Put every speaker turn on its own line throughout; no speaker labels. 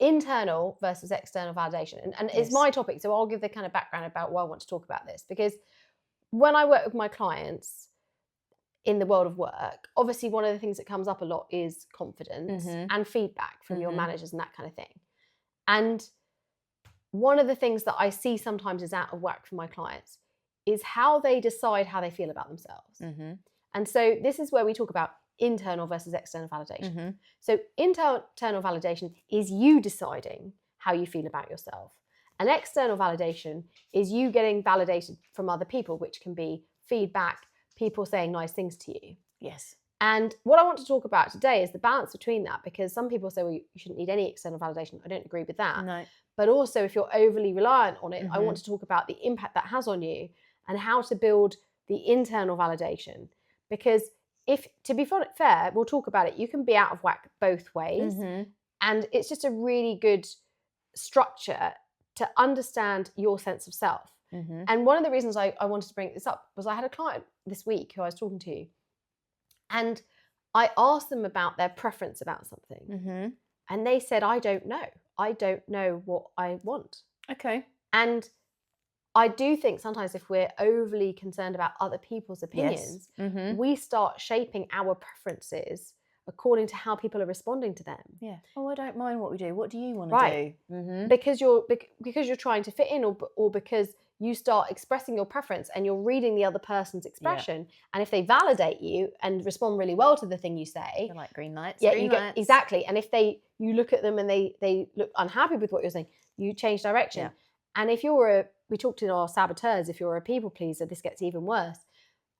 internal versus external validation. And it's my topic, so I'll give the kind of background about why I want to talk about this. Because when I work with my clients in the world of work, obviously one of the things that comes up a lot is confidence and feedback from your managers and that kind of thing. And one of the things that I see sometimes is out of whack for my clients is how they decide how they feel about themselves. And so this is where we talk about internal versus external validation. So internal validation is you deciding how you feel about yourself. And external validation is you getting validated from other people, which can be feedback, people saying nice things to you.
Yes.
And what I want to talk about today is the balance between that, because some people say, well, you shouldn't need any external validation. I don't agree with that.
No.
But also, if you're overly reliant on it, I want to talk about the impact that has on you and how to build the internal validation. Because if, to be fair, we'll talk about it, you can be out of whack both ways. And it's just a really good structure to understand your sense of self. And one of the reasons I wanted to bring this up was I had a client this week who I was talking to, and I asked them about their preference about something. And they said, I don't know. I don't know what I want.
Okay.
And I do think sometimes if we're overly concerned about other people's opinions, we start shaping our preferences according to how people are responding to them.
Yeah. Oh, I don't mind what we do. What do you want to do?
Because you're trying to fit in, or because you start expressing your preference and you're reading the other person's expression. And if they validate you and respond really well to the thing you say,
they're like green lights.
Yeah, exactly. And if you look at them and they look unhappy with what you're saying, you change direction. And if we talked in our saboteurs, if you're a people pleaser, this gets even worse.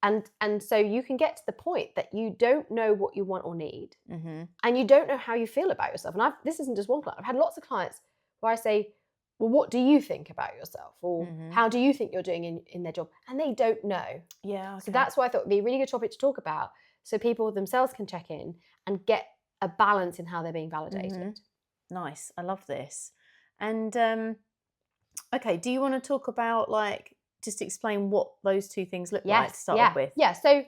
And so you can get to the point that you don't know what you want or need, and you don't know how you feel about yourself. And this isn't just one client. I've had lots of clients where I say, well, what do you think about yourself? Or how do you think you're doing in their job? And they don't know.
Yeah. Okay.
So that's why I thought it would be a really good topic to talk about, so people themselves can check in and get a balance in how they're being validated.
Nice. I love this. And okay, do you want to talk about, like, just explain what those two things look like to start off with?
Yeah. So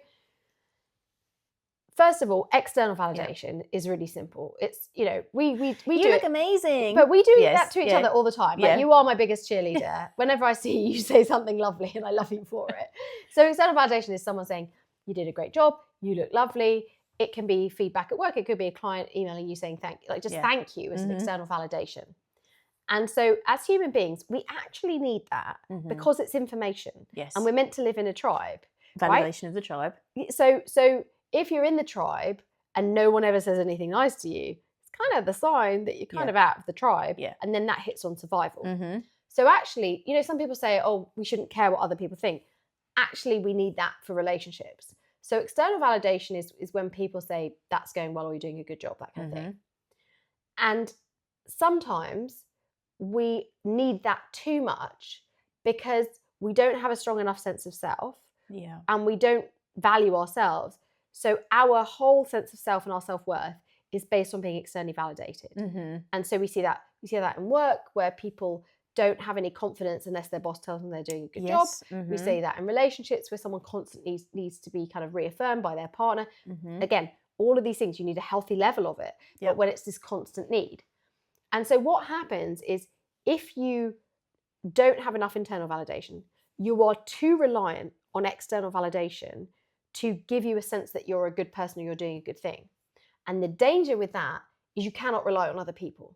first of all, external validation is really simple. It's, we
You
do
look
it
amazing.
But we do that to each other all the time. Like,
Yeah.
you are my biggest cheerleader. Whenever I see you say something lovely, and I love you for it. So external validation is someone saying, you did a great job, you look lovely. It can be feedback at work. It could be a client emailing you saying thank you as an external validation. And so as human beings, we actually need that because it's information.
Yes.
And we're meant to live in a tribe.
Validation of the tribe.
So if you're in the tribe and no one ever says anything nice to you, it's kind of the sign that you're kind of out of the tribe.
Yeah.
And then that hits on survival. So actually, some people say, oh, we shouldn't care what other people think. Actually, we need that for relationships. So external validation is when people say, that's going well, or you're doing a good job, that kind of thing. And sometimes we need that too much because we don't have a strong enough sense of self.
Yeah.
And we don't value ourselves. So our whole sense of self and our self-worth is based on being externally validated. And so we see that in work, where people don't have any confidence unless their boss tells them they're doing a good job. We see that in relationships, where someone constantly needs to be kind of reaffirmed by their partner. Again, all of these things, you need a healthy level of it, but when it's this constant need. And so what happens is, if you don't have enough internal validation, you are too reliant on external validation to give you a sense that you're a good person or you're doing a good thing. And the danger with that is you cannot rely on other people.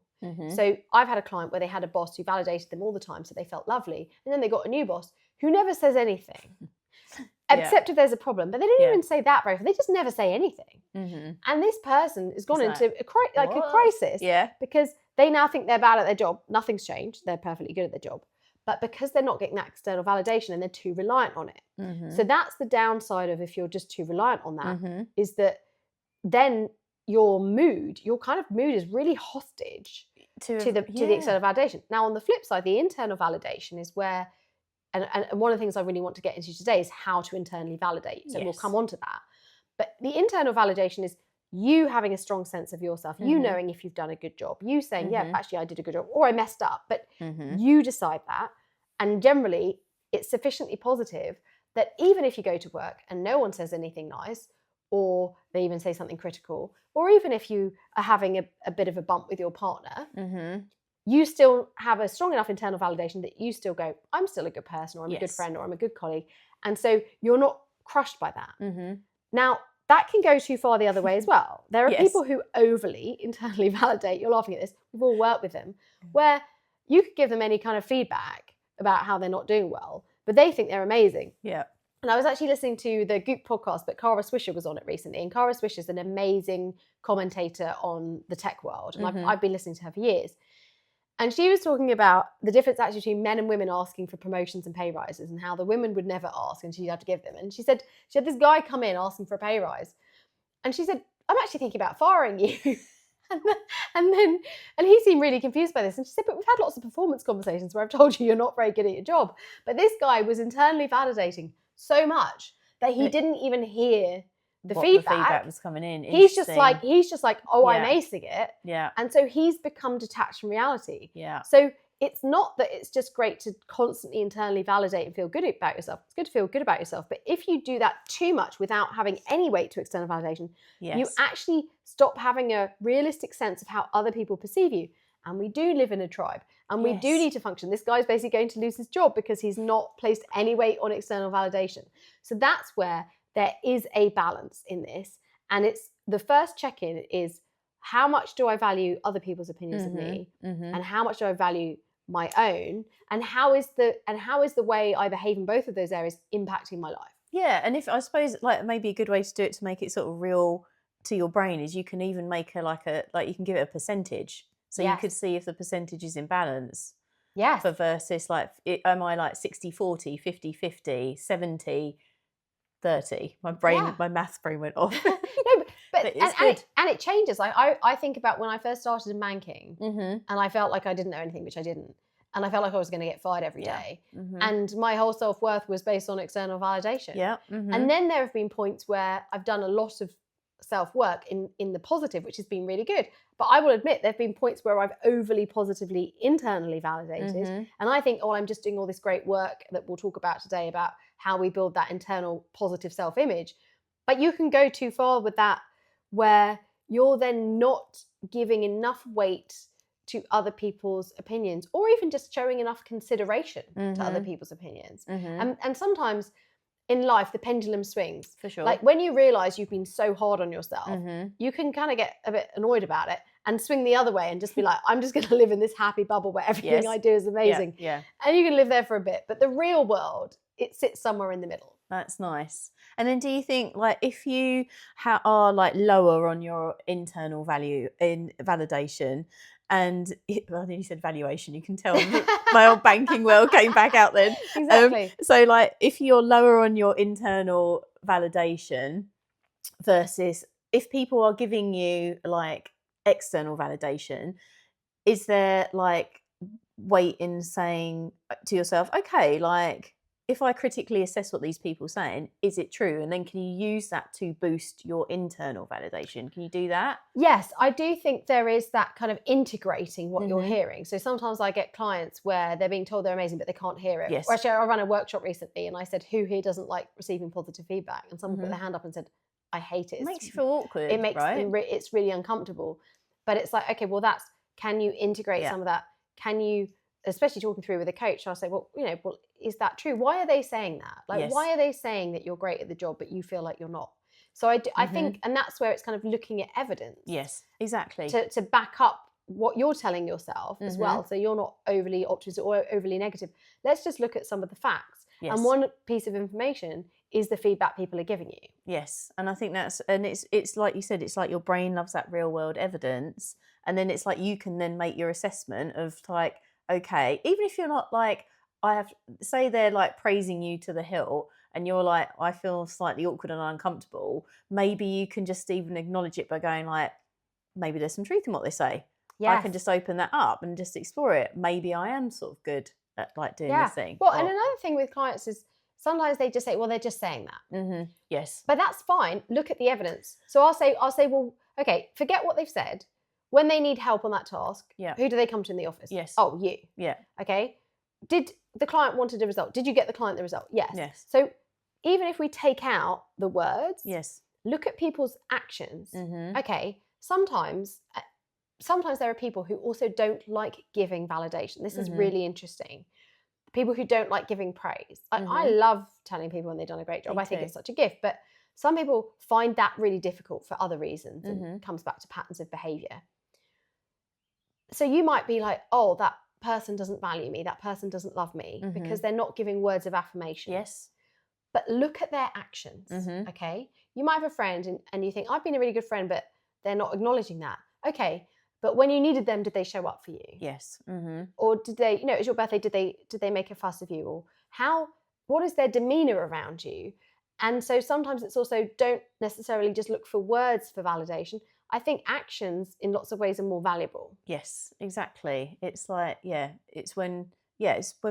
So I've had a client where they had a boss who validated them all the time, so they felt lovely. And then they got a new boss who never says anything, except if there's a problem. But they didn't even say that very often. They just never say anything. And this person has gone into a crisis because they now think they're bad at their job. Nothing's changed. They're perfectly good at their job. But because they're not getting that external validation and they're too reliant on it. So that's the downside of, if you're just too reliant on that, is that then your kind of mood is really hostage to the external validation. Now, on the flip side, the internal validation is where, and one of the things I really want to get into today is how to internally validate. So we'll come on to that. But the internal validation is you having a strong sense of yourself, you knowing if you've done a good job, you saying, yeah, actually I did a good job, or I messed up, but you decide that. And generally, it's sufficiently positive that even if you go to work and no one says anything nice, or they even say something critical, or even if you are having a bit of a bump with your partner, you still have a strong enough internal validation that you still go, I'm still a good person, or I'm a good friend, or I'm a good colleague. And so you're not crushed by that. Now, that can go too far the other way as well. There are people who overly internally validate. You're laughing at this. We've all worked with them, where you could give them any kind of feedback about how they're not doing well, but they think they're amazing.
Yeah.
And I was actually listening to the Goop podcast, but Cara Swisher was on it recently. And Cara Swisher is an amazing commentator on the tech world. And I've been listening to her for years. And she was talking about the difference actually between men and women asking for promotions and pay rises, and how the women would never ask and she'd have to give them. And she said, she had this guy come in asking for a pay rise. And she said, I'm actually thinking about firing you. and he seemed really confused by this. And she said, but we've had lots of performance conversations where I've told you you're not very good at your job. But this guy was internally validating so much that he didn't even hear the feedback
was coming in.
He's just like, oh, I'm acing it.
Yeah.
And so he's become detached from reality.
Yeah.
So it's not that it's just great to constantly internally validate and feel good about yourself. It's good to feel good about yourself. But if you do that too much without having any weight to external validation, you actually stop having a realistic sense of how other people perceive you. And we do live in a tribe, and we do need to function. This guy's basically going to lose his job because he's not placed any weight on external validation. So that's where there is a balance in this. And it's the first check-in is, how much do I value other people's opinions of me, and how much do I value my own, and how is the way I behave in both of those areas impacting my life?
Yeah, and if I suppose like maybe a good way to do it to make it sort of real to your brain is you can even make you can give it a percentage. So you could see if the percentage is in balance.
Yes.
For versus am I like 60-40, 50-50, 70-30? My maths brain went off.
No, but it changes. I think about when I first started in banking, and I felt like I didn't know anything, which I didn't. And I felt like I was going to get fired every day. And my whole self-worth was based on external validation.
Yeah.
And then there have been points where I've done a lot of self-work in the positive, which has been really good. But I will admit there have been points where I've overly positively internally validated. And I think, I'm just doing all this great work that we'll talk about today about how we build that internal positive self-image. But you can go too far with that, where you're then not giving enough weight to other people's opinions, or even just showing enough consideration to other people's opinions. And sometimes in life, the pendulum swings.
For sure.
Like when you realise you've been so hard on yourself, you can kind of get a bit annoyed about it and swing the other way and just be like, I'm just going to live in this happy bubble where everything I do is amazing.
Yeah.
And you can live there for a bit. But the real world, it sits somewhere in the middle.
That's nice. And then do you think if you are lower on your internal value in validation, and I think you said valuation, you can tell my old banking world came back out then.
Exactly.
So if you're lower on your internal validation versus if people are giving you external validation, is there weight in saying to yourself, okay, if I critically assess what these people are saying, is it true? And then can you use that to boost your internal validation? Can you do that?
Yes, I do think there is that kind of integrating what you're hearing. So sometimes I get clients where they're being told they're amazing, but they can't hear it.
Yes.
Or actually, I ran a workshop recently and I said, who here doesn't like receiving positive feedback? And someone put their hand up and said, I hate it.
It makes you feel awkward,
it makes
right?
It's really uncomfortable. But it's like, okay, well, can you integrate some of that? Can you, especially talking through with a coach, I'll say, well, is that true? Why are they saying that? Why are they saying that you're great at the job, but you feel like you're not? So I think, and that's where it's kind of looking at evidence.
Yes, exactly.
To back up what you're telling yourself as well. So you're not overly optimistic or overly negative. Let's just look at some of the facts. Yes. And one piece of information is the feedback people are giving you.
Yes. And I think it's like you said, it's like your brain loves that real world evidence. And then it's like you can then make your assessment of okay, even if you're not say they're praising you to the hilt and you're I feel slightly awkward and uncomfortable, maybe you can just even acknowledge it by going maybe there's some truth in what they say. Yes. I can just open that up and just explore it. Maybe I am sort of good at doing this thing.
Well, and another thing with clients is sometimes they just say, well, they're just saying that.
Yes.
But that's fine. Look at the evidence. So I'll say, well, okay, forget what they've said. When they need help on that task, who do they come to in the office?
Yes.
Oh, you.
Yeah.
Okay. Did the client wanted a result? Did you get the client the result? Yes.
Yes.
So even if we take out the words,
yes,
look at people's actions.
Mm-hmm.
Okay, sometimes there are people who also don't like giving validation. This is really interesting. People who don't like giving praise. I love telling people when they've done a great job. I think it's such a gift, but some people find that really difficult for other reasons, and it comes back to patterns of behavior. So you might be like, oh, that person doesn't value me, that person doesn't love me, because they're not giving words of affirmation.
Yes.
But look at their actions, okay? You might have a friend and you think, I've been a really good friend, but they're not acknowledging that. Okay, but when you needed them, did they show up for you?
Yes.
Or did they, it was your birthday, did they make a fuss of you? Or what is their demeanor around you? And so sometimes it's also, don't necessarily just look for words for validation. I think actions in lots of ways are more valuable.
Yes, exactly. It's like, it's when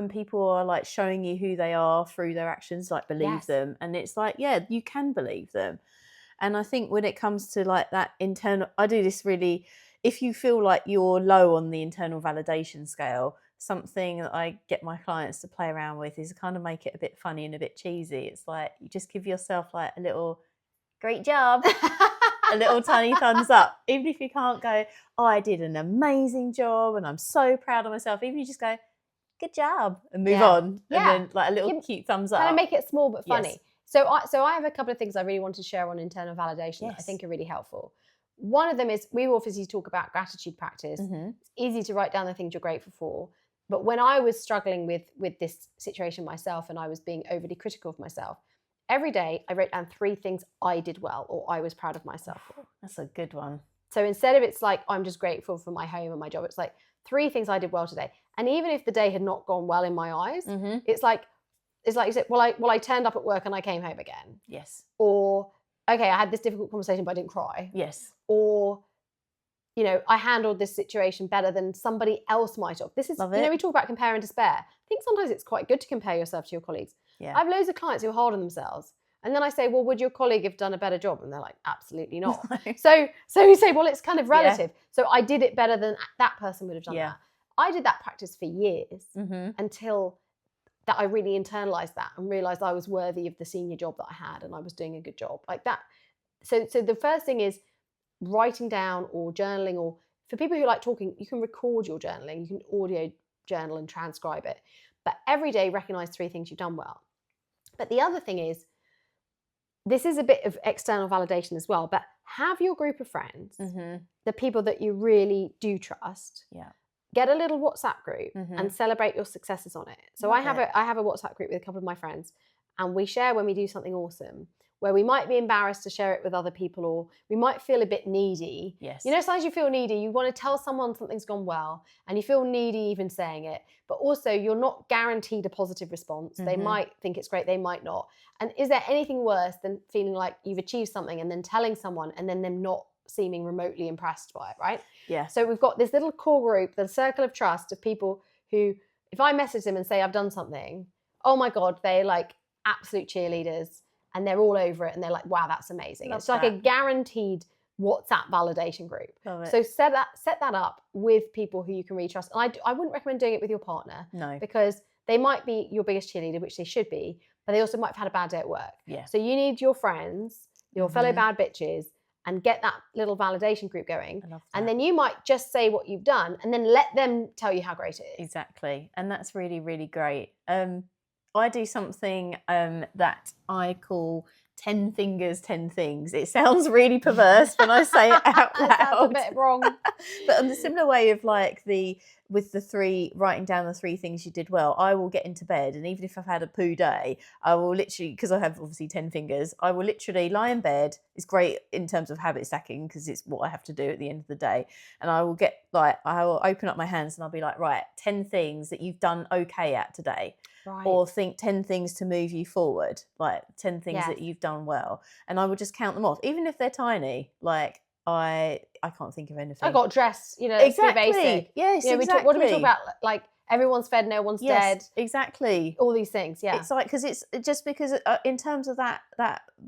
people are like showing you who they are through their actions, like believe them. And it's like, you can believe them. And I think when it comes to like that internal, I do this really, if you feel like you're low on the internal validation scale, something that I get my clients to play around with is kind of make it a bit funny and a bit cheesy. It's like, you just give yourself like a little, great job. A little tiny thumbs up, even if you can't go, oh, I did an amazing job and I'm so proud of myself. Even if you just go, good job, and move on, and then like a little cute thumbs up.
Kind of make it small but funny. So I have a couple of things I really want to share on internal validation that I think are really helpful. One of them is, we obviously talk about gratitude practice. It's easy to write down the things you're grateful for. But when I was struggling with this situation myself and I was being overly critical of myself, every day I wrote down 3 things I did well or I was proud of myself for.
That's a good one.
So instead of it's like, I'm just grateful for my home and my job, it's like 3 things I did well today. And even if the day had not gone well in my eyes, it's like you said, well, I turned up at work and I came home again.
Yes.
Or, okay, I had this difficult conversation, but I didn't cry.
Yes.
Or, I handled this situation better than somebody else might have. This is, we talk about compare and despair. I think sometimes it's quite good to compare yourself to your colleagues. Yeah. I have loads of clients who are hard on themselves. And then I say, well, would your colleague have done a better job? And they're like, absolutely not. So you say, well, it's kind of relative. So I did it better than that person would have done that. I did that practice for years until that I really internalized that and realized I was worthy of the senior job that I had and I was doing a good job like that. So the first thing is writing down or journaling, or for people who like talking, you can record your journaling, you can audio journal and transcribe it. But every day recognize 3 things you've done well. But the other thing is, this is a bit of external validation as well, but have your group of friends, the people that you really do trust, get a little WhatsApp group and celebrate your successes on it. So I have a WhatsApp group with a couple of my friends, and we share when we do something awesome, where we might be embarrassed to share it with other people, or we might feel a bit needy. Yes. Sometimes you feel needy, you want to tell someone something's gone well, and you feel needy even saying it, but also you're not guaranteed a positive response. They might think it's great, they might not. And is there anything worse than feeling like you've achieved something and then telling someone and then them not seeming remotely impressed by it, right? Yeah. So we've got this little core group, the circle of trust of people who, if I message them and say I've done something, oh my God, they're like absolute cheerleaders and they're all over it and they're like, wow, that's amazing. It's like a guaranteed WhatsApp validation group. So set that up with people who you can really trust. And I wouldn't recommend doing it with your partner. No. Because they might be your biggest cheerleader, which they should be, but they also might have had a bad day at work. Yeah. So you need your friends, your fellow bad bitches, and get that little validation group going. And then you might just say what you've done and then let them tell you how great it is.
Exactly. And that's really, really great. I do something that I call 10 fingers, 10 things. It sounds really perverse when I say it out loud.
That's a bit wrong.
But in the similar way of like writing down the 3 things you did well, I will get into bed, and even if I've had a poo day, I will literally, because I have obviously 10 fingers, I will literally lie in bed. It's great in terms of habit stacking because it's what I have to do at the end of the day. And I will open up my hands and I'll be like, right, 10 things that you've done okay at today. Right. Or think 10 things to move you forward, like 10 things that you've done well. And I will just count them off, even if they're tiny. Like I can't think of anything.
I got dressed,
exactly.
Basic.
Yes, exactly.
What do we talk about? Like everyone's fed, no one's dead.
Exactly.
All these things. Yeah.
It's like because it's just because in terms of that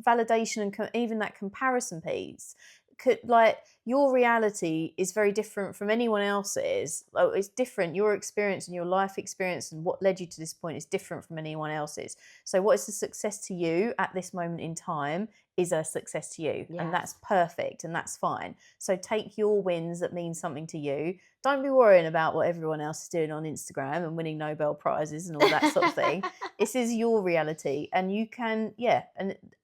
validation and even that comparison piece, your reality is very different from anyone else's. It's different. Your experience and your life experience and what led you to this point is different from anyone else's. So what is a success to you at this moment in time is a success to you. And that's perfect and that's fine. So take your wins that mean something to you. Don't be worrying about what everyone else is doing on Instagram and winning Nobel Prizes and all that sort of thing. This is your reality, and you can,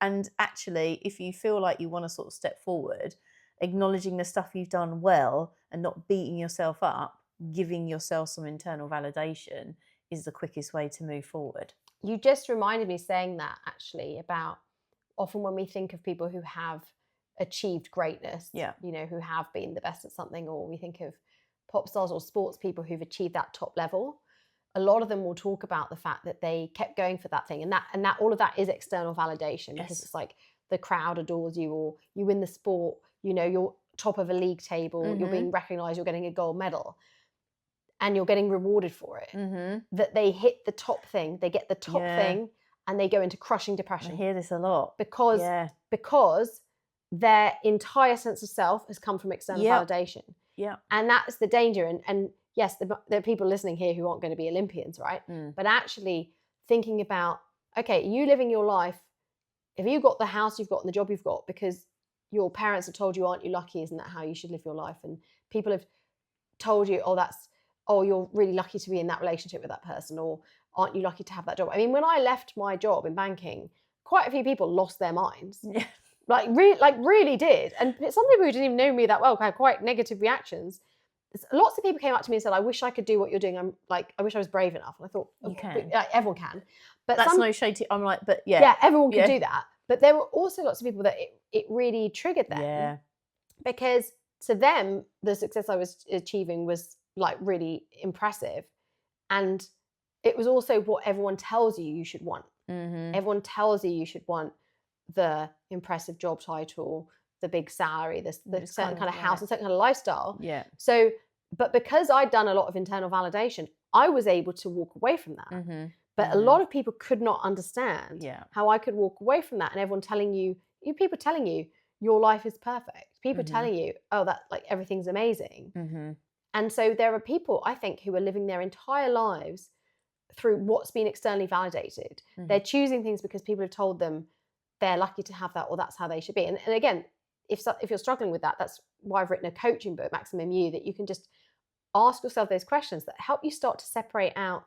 and actually, if you feel like you want to sort of step forward, acknowledging the stuff you've done well and not beating yourself up, giving yourself some internal validation is the quickest way to move forward.
You just reminded me saying that, actually, about often when we think of people who have achieved greatness, who have been the best at something, or we think of pop stars or sports people who've achieved that top level, a lot of them will talk about the fact that they kept going for that thing, and that all of that is external validation, because it's like the crowd adores you, or you win the sport, you're top of a league table, you're being recognized, you're getting a gold medal, and you're getting rewarded for it. That they hit the top thing, they get the top thing, and they go into crushing depression.
I hear this a lot.
Because their entire sense of self has come from external validation. And that's the danger. And yes, there are people listening here who aren't going to be Olympians, right? But actually thinking about, okay, you living your life, if you got the house you've got and the job you've got because your parents have told you, aren't you lucky? Isn't that how you should live your life? And people have told you, you're really lucky to be in that relationship with that person, or aren't you lucky to have that job? I mean, when I left my job in banking, quite a few people lost their minds. Really did. And some people who didn't even know me that well had quite negative reactions. Lots of people came up to me and said, I wish I could do what you're doing. I wish I was brave enough. And I thought,
you can.
Everyone can. But
that's no shade to, I'm like, but
everyone can do that. But there were also lots of people that it really triggered them. Yeah. Because to them, the success I was achieving was like really impressive. And it was also what everyone tells you should want. Everyone tells you should want the impressive job title, the big salary, the certain kind of house, a certain kind of lifestyle. So, but because I'd done a lot of internal validation, I was able to walk away from that. But a lot of people could not understand how I could walk away from that, and everyone telling you, people telling you your life is perfect, people telling you, oh, that like everything's amazing. And so there are people, I think, who are living their entire lives through what's been externally validated. They're choosing things because people have told them they're lucky to have that, or that's how they should be. And again, if you're struggling with that, that's why I've written a coaching book, Maximum You, that you can just ask yourself those questions that help you start to separate out,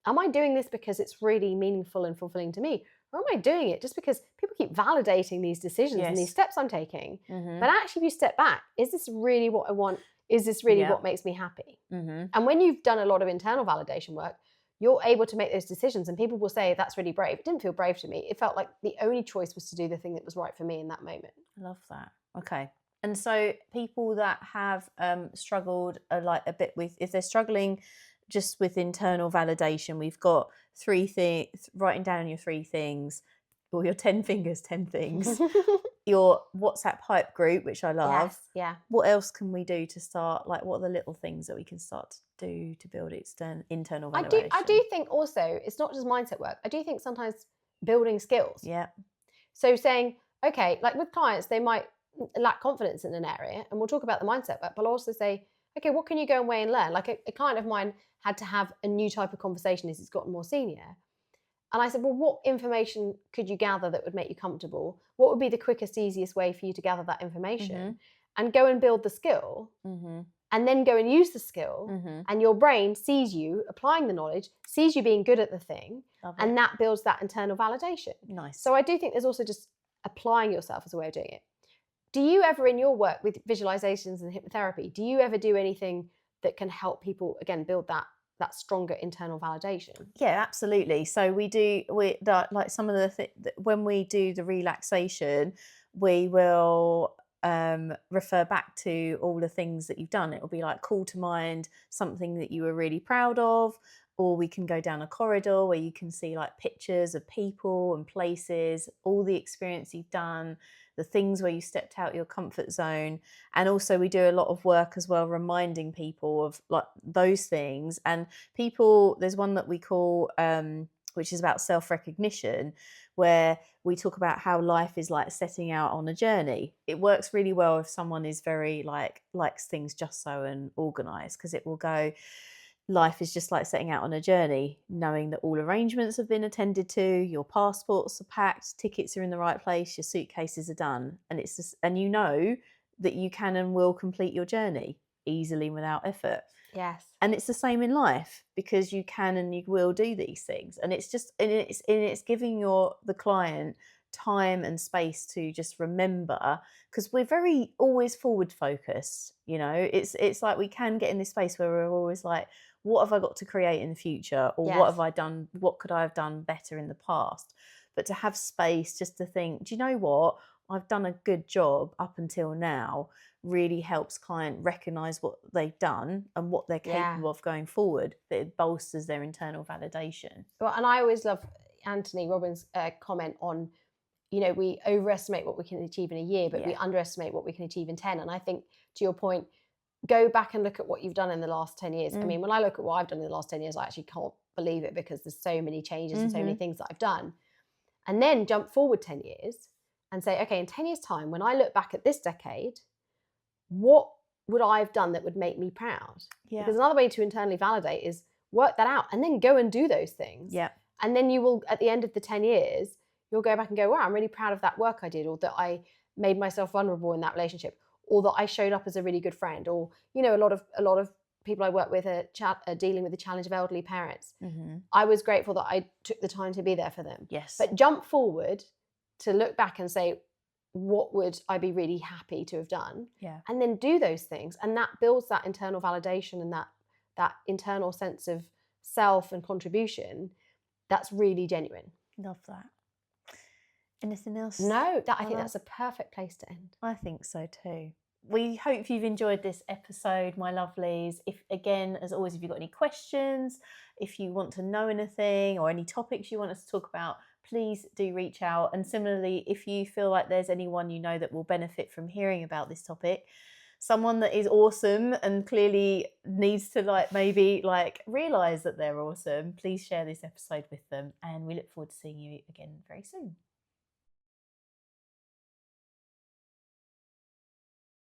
am I doing this because it's really meaningful and fulfilling to me? Or am I doing it just because people keep validating these decisions and these steps I'm taking? But actually, if you step back, is this really what I want? Is this really what makes me happy? And when you've done a lot of internal validation work, you're able to make those decisions, and people will say, that's really brave. It didn't feel brave to me. It felt like the only choice was to do the thing that was right for me in that moment.
I love that. Okay. And so people that have struggled a bit with, if they're struggling just with internal validation, we've got 3 things, writing down your 3 things, or your 10 fingers, 10 things, your WhatsApp hype group, which I love.
Yes,
What else can we do to start, like what are the little things that we can start to do to build internal validation?
I do think also, it's not just mindset work. I do think sometimes building skills. So saying, okay, like with clients, they might lack confidence in an area, and we'll talk about the mindset work, but I'll also say, okay, what can you go away and learn? Like a client of mine had to have a new type of conversation as he's gotten more senior. And I said, well, what information could you gather that would make you comfortable? What would be the quickest, easiest way for you to gather that information? And go and build the skill, and then go and use the skill, and your brain sees you applying the knowledge, sees you being good at the thing, and that builds that internal validation.
Nice.
So I do think there's also just applying yourself as a way of doing it. Do you ever, in your work with visualizations and hypnotherapy, do you ever do anything that can help people, again, build that stronger internal validation?
Yeah, absolutely. So like some of the when we do the relaxation, we will refer back to all the things that you've done. It will be like call to mind something that you were really proud of, or we can go down a corridor where you can see like pictures of people and places, all the experience you've done, the things where you stepped out your comfort zone. And also we do a lot of work as well, reminding people of like those things. And people, there's one that we call which is about self-recognition, where we talk about how life is like setting out on a journey. It works really well if someone is very likes things just so and organized, because it will go, life is just like setting out on a journey, knowing that all arrangements have been attended to, your passports are packed, tickets are in the right place, your suitcases are done, and it's just, and you know that you can and will complete your journey easily without effort.
Yes.
And it's the same in life, because you can and you will do these things, and it's just, and it's giving the client time and space to just remember, because we're very always forward focused, you know. It's like we can get in this space where we're always like, what have I got to create in the future, or what
Yes.
have I done, what could I have done better in the past? But to have space just to think, do you know what, I've done a good job up until now, really helps client recognize what they've done and what they're
Yeah.
capable of going forward. That it bolsters their internal validation.
Well, and I always love Anthony Robbins' comment on, you know, we overestimate what we can achieve in a year, but we underestimate what we can achieve in 10. And I think, to your point, go back and look at what you've done in the last 10 years. I mean, when I look at what I've done in the last 10 years, I actually can't believe it, because there's so many changes and so many things that I've done. And then jump forward 10 years and say, okay, in 10 years' time, when I look back at this decade, what would I have done that would make me proud?
Yeah.
Because another way to internally validate is work that out and then go and do those things.
Yeah.
And then you will, at the end of the 10 years, you'll go back and go, wow, I'm really proud of that work I did, or that I made myself vulnerable in that relationship, or that I showed up as a really good friend, or, you know, a lot of people I work with are dealing with the challenge of elderly parents. I was grateful that I took the time to be there for them.
Yes.
But jump forward to look back and say, what would I be really happy to have done?
Yeah.
And then do those things. And that builds that internal validation and that internal sense of self and contribution that's really genuine.
Love that. Anything else?
No, I think that's a perfect place to end.
I think so too. We hope you've enjoyed this episode, my lovelies. If, again, as always, if you've got any questions, if you want to know anything or any topics you want us to talk about, please do reach out. And similarly, if you feel like there's anyone you know that will benefit from hearing about this topic, someone that is awesome and clearly needs to maybe realise that they're awesome, please share this episode with them. And we look forward to seeing you again very soon.